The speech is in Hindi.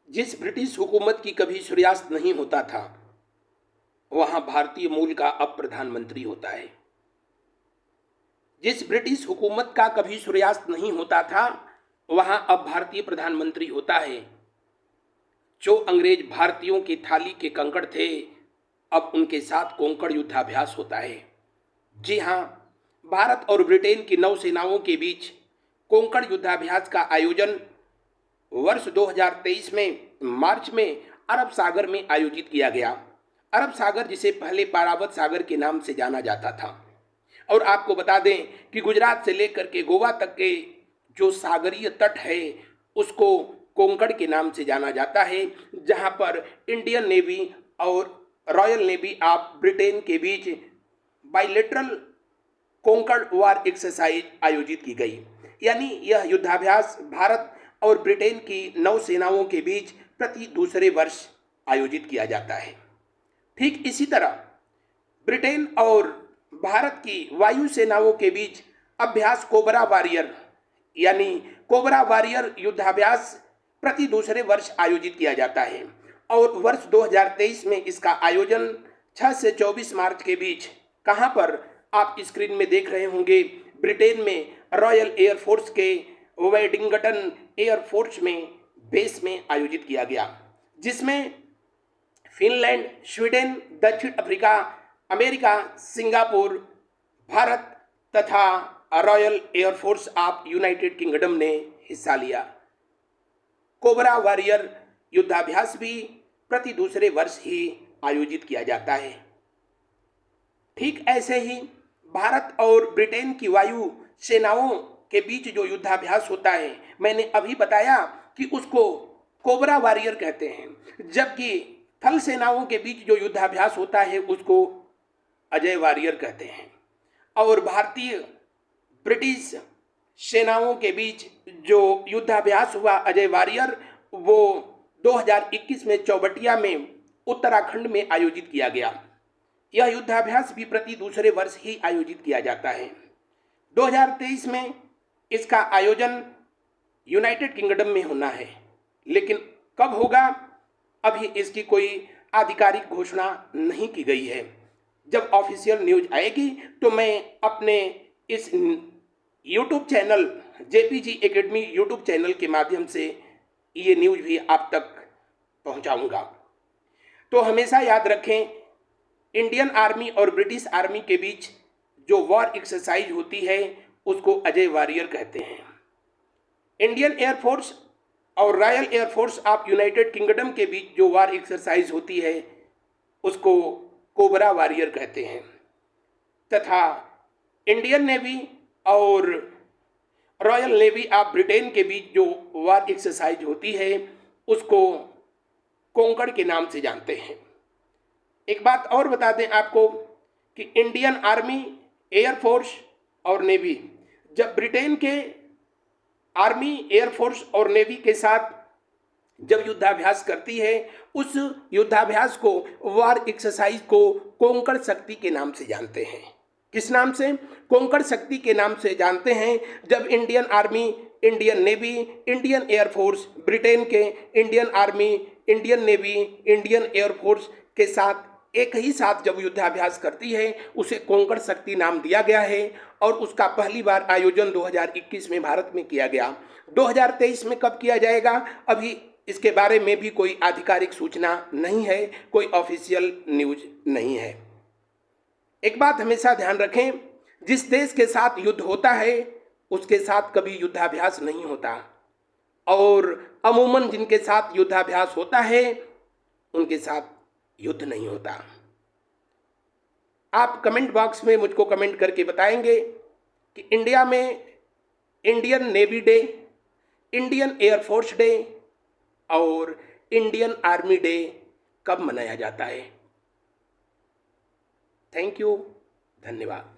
जिस ब्रिटिश हुकूमत की कभी सूर्यास्त नहीं होता था, वहां भारतीय मूल का अब प्रधानमंत्री होता है। जिस ब्रिटिश हुकूमत का कभी सूर्यास्त नहीं होता था, वहां अब भारतीय प्रधानमंत्री होता है। जो अंग्रेज भारतीयों की थाली के कंकड़ थे, अब उनके साथ कोंकण युद्धाभ्यास होता है। जी हाँ, भारत और ब्रिटेन की नौसेनाओं के बीच कोंकण युद्धाभ्यास का आयोजन वर्ष 2023 में मार्च में अरब सागर में आयोजित किया गया। अरब सागर, जिसे पहले पारावत सागर के नाम से जाना जाता था। और आपको बता दें कि गुजरात से लेकर के गोवा तक के जो सागरीय तट है, उसको कोंकण के नाम से जाना जाता है, जहां पर इंडियन नेवी और रॉयल नेवी ऑफ ब्रिटेन के बीच बाइलेटरल कोंकण वार एक्सरसाइज आयोजित की गई। यानी यह युद्धाभ्यास भारत और ब्रिटेन की नौसेनाओं के बीच प्रति दूसरे वर्ष आयोजित किया जाता है। ठीक इसी तरह ब्रिटेन और भारत की वायु सेनाओं के बीच अभ्यास कोबरा वॉरियर यानी कोबरा वॉरियर युद्धाभ्यास प्रति दूसरे वर्ष आयोजित किया जाता है। और वर्ष 2023 में इसका आयोजन 6 से 24 मार्च के बीच कहां पर आप स्क्रीन में देख रहे होंगे, ब्रिटेन में रॉयल एयरफोर्स के वेडिंगटन एयरफोर्स में बेस में आयोजित किया गया, जिसमें फिनलैंड, स्वीडन, दक्षिण अफ्रीका, अमेरिका, सिंगापुर, भारत तथा royal air force of United kingdom ने हिस्सा लिया। कोबरा वॉरियर युद्धाभ्यास भी प्रति दूसरे वर्ष ही आयोजित किया जाता है। ठीक ऐसे ही भारत और ब्रिटेन की वायु सेनाओं के बीच जो युद्धाभ्यास होता है, मैंने अभी बताया कि उसको कोबरा वॉरियर कहते हैं, जबकि थल सेनाओं के बीच जो युद्धाभ्यास होता है उसको अजय वॉरियर कहते हैं। और भारतीय ब्रिटिश सेनाओं के बीच जो युद्धाभ्यास हुआ अजय वॉरियर, वो 2021 में चौबटिया में उत्तराखंड में आयोजित किया गया। यह युद्धाभ्यास भी प्रति दूसरे वर्ष ही आयोजित किया जाता है। 2023 में इसका आयोजन यूनाइटेड किंगडम में होना है, लेकिन कब होगा अभी इसकी कोई आधिकारिक घोषणा नहीं की गई है। जब ऑफिशियल न्यूज आएगी तो मैं अपने इस YouTube channel JPG academy YouTube channel के माध्यम से ये न्यूज भी आप तक पहुंचाऊंगा। तो हमेशा याद रखें, इंडियन आर्मी और ब्रिटिश आर्मी के बीच जो वॉर एक्सरसाइज होती है उसको अजय वॉरियर कहते हैं। इंडियन एयरफोर्स और royal air force of United kingdom के बीच जो वॉर एक्सरसाइज होती है उसको कोबरा वॉरियर कहते हैं। तथा इंडियन नेवी और रॉयल नेवी ऑफ ब्रिटेन के बीच जो वॉर एक्सरसाइज होती है उसको कोंकण के नाम से जानते हैं। एक बात और बता दें आपको कि इंडियन आर्मी, एयरफोर्स और नेवी जब ब्रिटेन के आर्मी, एयरफोर्स और नेवी के साथ जब युद्धाभ्यास करती है, उस युद्धाभ्यास को, वॉर एक्सरसाइज को कोंकण शक्ति के नाम से जानते हैं। किस नाम से? कोंकण शक्ति के नाम से जानते हैं। जब Indian army, Indian navy, Indian air force Britain के Indian army, Indian navy, Indian air force के साथ एक ही साथ जब युद्धाभ्यास करती है, उसे कोंकण शक्ति नाम दिया गया है। और उसका पहली बार आयोजन 2021 में भारत में किया गया। 2023 में कब किया जाएगा, अभी इसके बारे में भी कोई आधिकारिक सूचना नहीं है, कोई ऑफिशियल न्यूज नहीं है। एक बात हमेशा ध्यान रखें, जिस देश के साथ युद्ध होता है उसके साथ कभी युद्धाभ्यास नहीं होता, और अमूमन जिनके साथ युद्धाभ्यास होता है उनके साथ युद्ध नहीं होता। आप कमेंट बॉक्स में मुझको कमेंट करके बताएंगे कि इंडिया में Indian navy day, Indian air force day और इंडियन आर्मी डे कब मनाया जाता है। थैंक यू, धन्यवाद।